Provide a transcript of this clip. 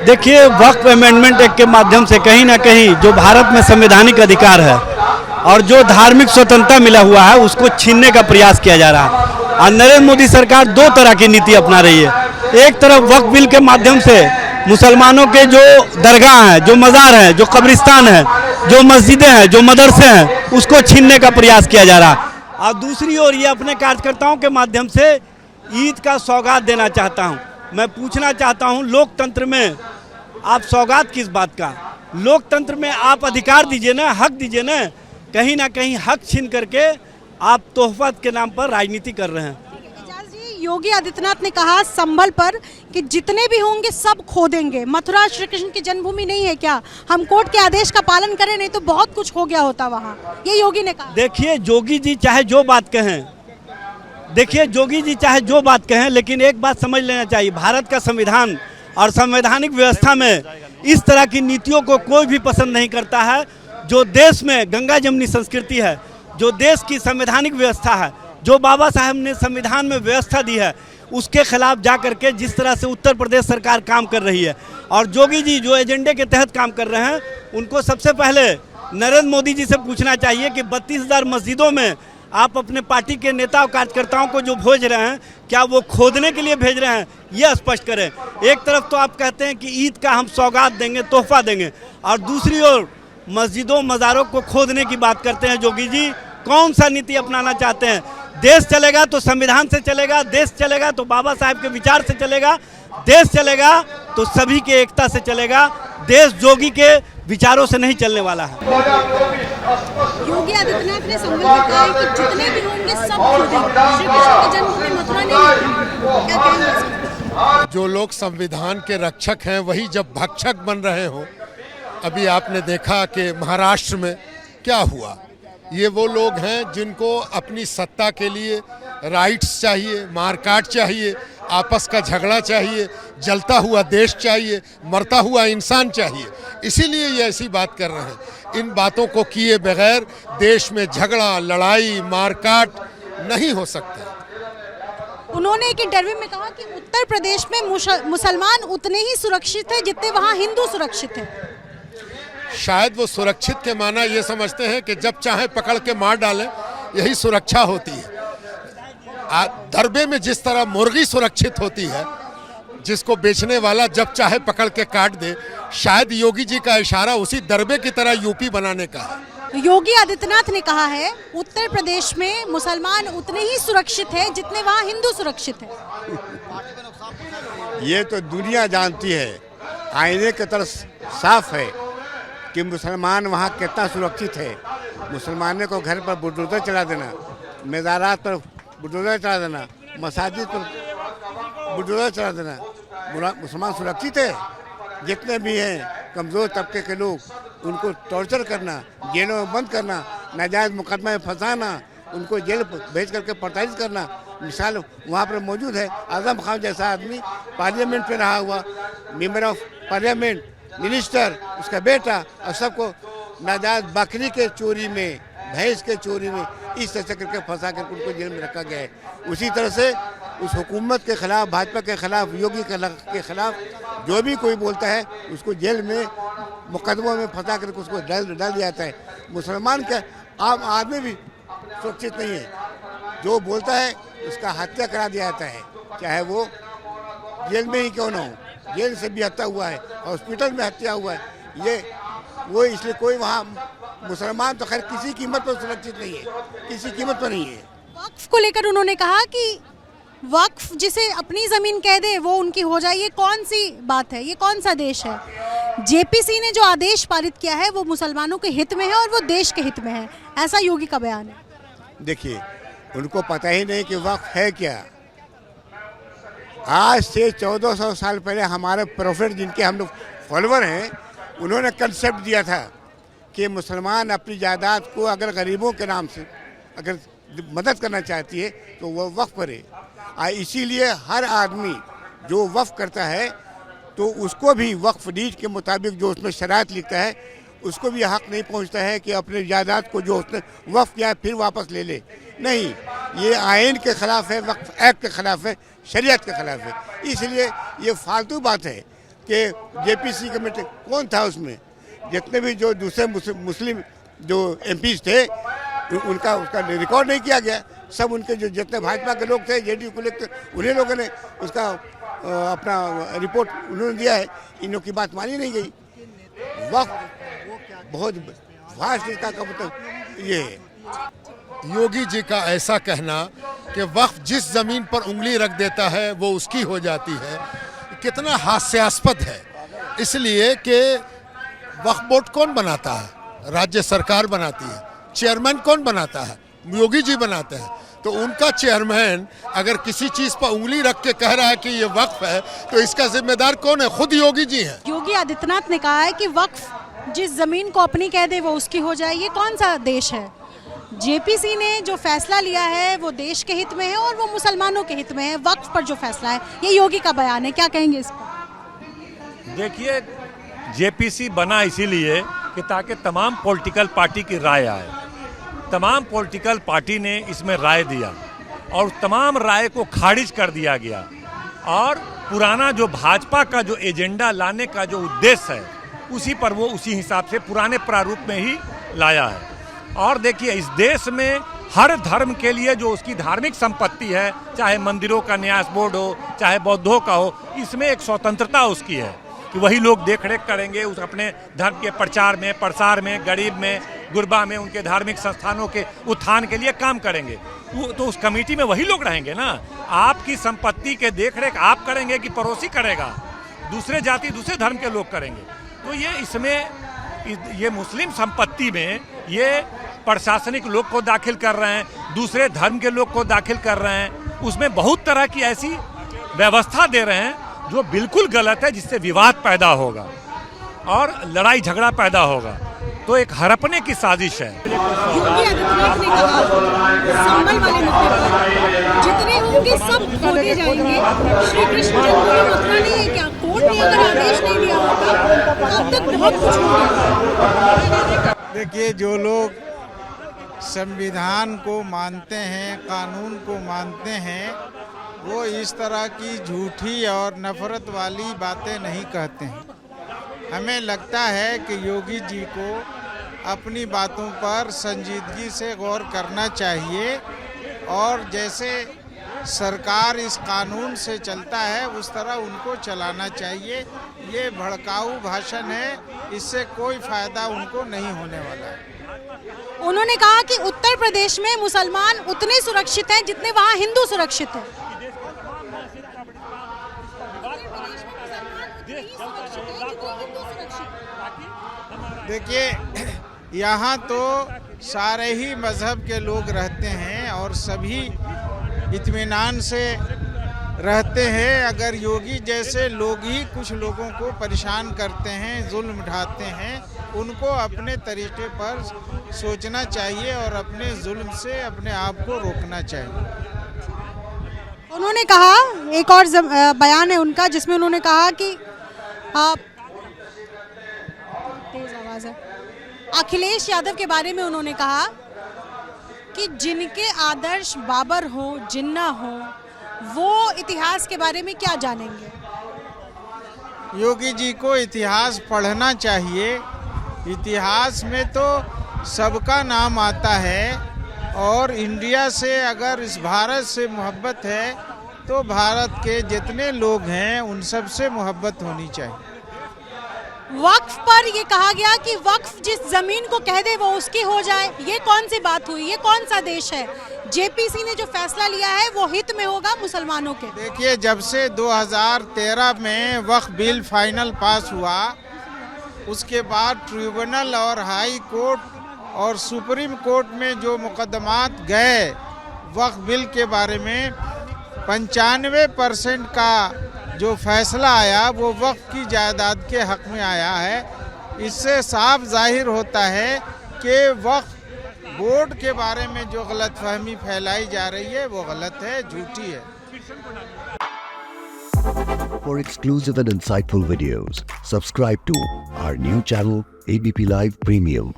देखिए, वक्फ amendment act के माध्यम से कहीं ना कहीं जो भारत में संवैधानिक अधिकार है और जो धार्मिक स्वतंत्रता मिला हुआ है उसको छीनने का प्रयास किया जा रहा है। और नरेंद्र मोदी सरकार दो तरह की नीति अपना रही है। एक तरफ वक्फ बिल के माध्यम से मुसलमानों के जो दरगाह हैं, जो मज़ार हैं, जो कब्रिस्तान हैं, जो मस्जिदें हैं, जो मदरसे हैं, उसको छीनने का प्रयास किया जा रहा है। और दूसरी ओर ये अपने कार्यकर्ताओं के माध्यम से ईद का सौगात देना चाहता हूँ। मैं पूछना चाहता हूँ, लोकतंत्र में आप सौगात किस बात का? लोकतंत्र में आप अधिकार दीजिए ना, हक दीजिए ना कहीं हक छीन करके आप तोहफत के नाम पर राजनीति कर रहे हैं। योगी आदित्यनाथ ने कहा संभल पर कि जितने भी होंगे सब खो देंगे। मथुरा श्री कृष्ण की जन्मभूमि नहीं है क्या? हम कोर्ट के आदेश का पालन करें, नहीं तो बहुत कुछ हो गया होता वहाँ, ये योगी ने कहा। देखिए, जोगी जी चाहे जो बात कहें, लेकिन एक बात समझ लेना चाहिए, भारत का संविधान और संवैधानिक व्यवस्था में इस तरह की नीतियों को कोई भी पसंद नहीं करता है। जो देश में गंगा जमुनी संस्कृति है, जो देश की संवैधानिक व्यवस्था है, जो बाबा साहब ने संविधान में व्यवस्था दी है, उसके खिलाफ जा करके जिस तरह से उत्तर प्रदेश सरकार काम कर रही है और जोगी जी जो एजेंडे के तहत काम कर रहे हैं, उनको सबसे पहले नरेंद्र मोदी जी से पूछना चाहिए कि 32,000 मस्जिदों में आप अपने पार्टी के नेता और कार्यकर्ताओं को जो भेज रहे हैं, क्या वो खोदने के लिए भेज रहे हैं? यह स्पष्ट करें। एक तरफ तो आप कहते हैं कि ईद का हम सौगात देंगे, तोहफा देंगे, और दूसरी ओर मस्जिदों मज़ारों को खोदने की बात करते हैं। जोगी जी कौन सा नीति अपनाना चाहते हैं? देश चलेगा तो संविधान से चलेगा, देश चलेगा तो बाबा साहब के विचार से चलेगा, देश चलेगा तो सभी के एकता से चलेगा। देश जोगी के विचारों से नहीं चलने वाला है। योगी आदित्यनाथ ने संभल में कहा है कि जितने भी होंगे सब खो देंगे। श्री कृष्ण की जन्मभूमि मथुरा नहीं, क्या कहेंगे? जो लोग संविधान के रक्षक हैं वही जब भक्षक बन रहे हो। अभी आपने देखा कि महाराष्ट्र में क्या हुआ। ये वो लोग हैं जिनको अपनी सत्ता के लिए राइट्स चाहिए, मारकाट चाहिए, आपस का झगड़ा चाहिए, जलता हुआ देश चाहिए, मरता हुआ इंसान चाहिए। इसीलिए ये ऐसी बात कर रहे हैं। इन बातों को किए बगैर देश में झगड़ा, लड़ाई, मारकाट नहीं हो सकता। उन्होंने एक इंटरव्यू में कहा कि उत्तर प्रदेश में मुसलमान उतने ही सुरक्षित हैं जितने वहाँ हिंदू सुरक्षित हैं। शायद वो सुरक्षित के माना ये समझते हैं कि जब चाहे पकड़ के मार डालें, यही सुरक्षा होती है। दरबे में जिस तरह मुर्गी सुरक्षित होती है, जिसको बेचने वाला जब चाहे पकड़ के काट दे, शायद योगी जी का इशारा उसी दरबे की तरह यूपी बनाने का है। योगी आदित्यनाथ ने कहा है उत्तर प्रदेश में मुसलमान उतने ही सुरक्षित हैं जितने वहाँ हिंदू सुरक्षित हैं। ये तो दुनिया जानती है, आईने की तरह साफ है कि मुसलमान वहाँ कितना सुरक्षित है। मुसलमानों को घर पर बुलडोजर चला देना, मज़ारात पर बुलडोजर चला देना, मसाजिद पर बुलडोजर चला देना, मुसलमान सुरक्षित है। जितने भी हैं कमज़ोर तबके के लोग, उनको टॉर्चर करना, जेलों में बंद करना, नाजायज़ मुकदमे में फंसाना, उनको जेल भेज करके प्रताड़ित करना, मिसाल वहाँ पर मौजूद है। आज़म खान जैसा आदमी पार्लियामेंट में रहा हुआ, मेंबर ऑफ पार्लियामेंट, मिनिस्टर, उसका बेटा, और सबको नाजायज़ बकरी के चोरी में, भैंस के चोरी में इस तरह से करके फंसा करके उनको जेल में रखा गया है। उसी तरह से उस हुकूमत के ख़िलाफ़, भाजपा के ख़िलाफ़, योगी के ख़िलाफ़ जो भी कोई बोलता है उसको जेल में मुकदमों में फंसा करके उसको डाल दिया जाता है। मुसलमान का आम आदमी भी सुरक्षित नहीं है। जो बोलता है उसका हत्या करा दिया जाता है, चाहे वो जेल में ही क्यों ना हो। जेल से भी हत्या हुआ है, हॉस्पिटल में हत्या हुआ है। ये वो इसलिए कोई वहाँ मुसलमान तो खैर किसी कीमत पर सुरक्षित नहीं है, किसी कीमत पर नहीं है। वक्फ को लेकर उन्होंने कहा कि वक्फ जिसे अपनी ज़मीन कह दे वो उनकी हो जाए, ये कौन सी बात है? ये कौन सा देश है? जेपीसी ने जो आदेश पारित किया है वो मुसलमानों के हित में है और वो देश के हित में है, ऐसा योगी का बयान है। देखिए, उनको पता ही नहीं कि वक्फ है क्या। आज से 1400 साल पहले हमारे प्रोफेट, जिनके हम लोग फॉलोअर हैं, उन्होंने कंसेप्ट दिया था कि मुसलमान अपनी जायदाद को अगर गरीबों के नाम से अगर मदद करना चाहती है तो वह वक्फ करे। इसीलिए हर आदमी जो वक्फ करता है तो उसको भी वक्फ डीड के मुताबिक जो उसमें शराइत लिखता है, उसको भी हक नहीं पहुंचता है कि अपने जायदाद को जो उसने वक्फ किया है फिर वापस ले ले। नहीं, ये आइन के ख़िलाफ़ है, वक्फ एक्ट के ख़िलाफ़ है शरीयत के खिलाफ है। इसलिए ये फालतू बात है कि जेपीसी कमेटी कौन था उसमें, जितने भी जो दूसरे मुस्लिम जो एमपीज थे उनका उसका रिकॉर्ड नहीं किया गया। सब उनके जो जितने भाजपा के लोग थे, जेडीयू के लोग थे, उन्हीं लोगों ने उसका अपना रिपोर्ट उन्होंने दिया है। इन लोग की बात मानी नहीं गई। वक्त बहुत वास्ट इसका मतलब ये है। योगी जी का ऐसा कहना कि वक्फ जिस जमीन पर उंगली रख देता है वो उसकी हो जाती है, कितना हास्यास्पद है। इसलिए कि वक्फ बोर्ड कौन बनाता है? राज्य सरकार बनाती है। चेयरमैन कौन बनाता है? योगी जी बनाते हैं। तो उनका चेयरमैन अगर किसी चीज पर उंगली रख के कह रहा है कि ये वक्फ है, तो इसका जिम्मेदार कौन है? खुद योगी जी हैं। योगी आदित्यनाथ ने कहा है कि वक्फ जिस जमीन को अपनी कह दे वो उसकी हो जाए। ये कौन सा देश है? जेपीसी ने जो फैसला लिया है वो देश के हित में है और वो मुसलमानों के हित में है। वक्फ पर जो फैसला है, ये योगी का बयान है, क्या कहेंगे इस पर? देखिए, जेपीसी बना इसीलिए कि ताकि तमाम पॉलिटिकल पार्टी की राय आए। तमाम पॉलिटिकल पार्टी ने इसमें राय दिया और तमाम राय को खारिज कर दिया गया। और पुराना जो भाजपा का जो एजेंडा लाने का जो उद्देश्य है, उसी पर वो उसी हिसाब से पुराने प्रारूप में ही लाया है। और देखिए, इस देश में हर धर्म के लिए जो उसकी धार्मिक संपत्ति है, चाहे मंदिरों का न्यास बोर्ड हो, चाहे बौद्धों का हो, इसमें एक स्वतंत्रता उसकी है कि वही लोग देख रेख करेंगे उस अपने धर्म के प्रचार में, प्रसार में, गरीब में, गुरबा में, उनके धार्मिक संस्थानों के उत्थान के लिए काम करेंगे। वो तो उस कमेटी में वही लोग रहेंगे ना। आपकी संपत्ति के देख रेख आप करेंगे कि पड़ोसी करेगा? दूसरे जाति, दूसरे धर्म के लोग करेंगे। तो ये इसमें ये मुस्लिम संपत्ति में ये प्रशासनिक लोग को दाखिल कर रहे हैं, दूसरे धर्म के लोग को दाखिल कर रहे हैं। उसमें बहुत तरह की ऐसी व्यवस्था दे रहे हैं जो बिल्कुल गलत है, जिससे विवाद पैदा होगा और लड़ाई झगड़ा पैदा होगा। तो एक हड़पने की साजिश है। योगी आदित्यनाथ ने कहा संभल वाले मुद्दे पर जितने होंगे सब खोदे जाएंगे। श्री कृष्ण जन्मभूमि मथुरा नहीं है क्या? कोर्ट ने अगर आदेश नहीं दिया होता तो अब तक बहुत कुछ हो गया। देखिए, जो लोग संविधान को मानते हैं, कानून को मानते हैं, वो इस तरह की झूठी और नफरत वाली बातें नहीं कहते हैं। हमें लगता है कि योगी जी को अपनी बातों पर संजीदगी से गौर करना चाहिए और जैसे सरकार इस कानून से चलता है उस तरह उनको चलाना चाहिए। ये भड़काऊ भाषण है, इससे कोई फायदा उनको नहीं होने वाला है। उन्होंने कहा कि उत्तर प्रदेश में मुसलमान उतने सुरक्षित हैं जितने वहाँ हिंदू सुरक्षित हैं। देखिए, यहाँ तो सारे ही मज़हब के लोग रहते हैं और सभी इत्मीनान से रहते हैं। अगर योगी जैसे लोग ही कुछ लोगों को परेशान करते हैं, जुल्म ढाते हैं, उनको अपने तरीके पर सोचना चाहिए और अपने जुल्म से अपने आप को रोकना चाहिए। उन्होंने कहा, एक और बयान है उनका जिसमें उन्होंने कहा कि तेज आवाज है, अखिलेश यादव के बारे में उन्होंने कहा कि जिनके आदर्श बाबर हो, जिन्ना हो, वो इतिहास के बारे में क्या जानेंगे। योगी जी को इतिहास पढ़ना चाहिए। इतिहास में तो सबका नाम आता है और इंडिया से, अगर इस भारत से मोहब्बत है तो भारत के जितने लोग हैं उन सब से मोहब्बत होनी चाहिए। वक्फ पर ये कहा गया कि वक्फ जिस जमीन को कह दे वो उसकी हो जाए। ये कौन सी बात हुई? ये कौन सा देश है? जेपीसी ने जो फैसला लिया है वो हित में होगा मुसलमानों के। देखिए, जब से 2013 में वक्फ बिल फाइनल पास हुआ, उसके बाद ट्रिब्यूनल और हाई कोर्ट और सुप्रीम कोर्ट में जो मुकदमात गए वक्फ बिल के बारे में, 95% का जो फैसला आया वो वक्फ की जायदाद के हक में आया है। इससे साफ जाहिर होता है कि वक्फ बोर्ड के बारे में जो गलतफहमी फैलाई जा रही है वो गलत है, झूठी है। For exclusive and insightful videos, subscribe to our new channel ABP Live Premium.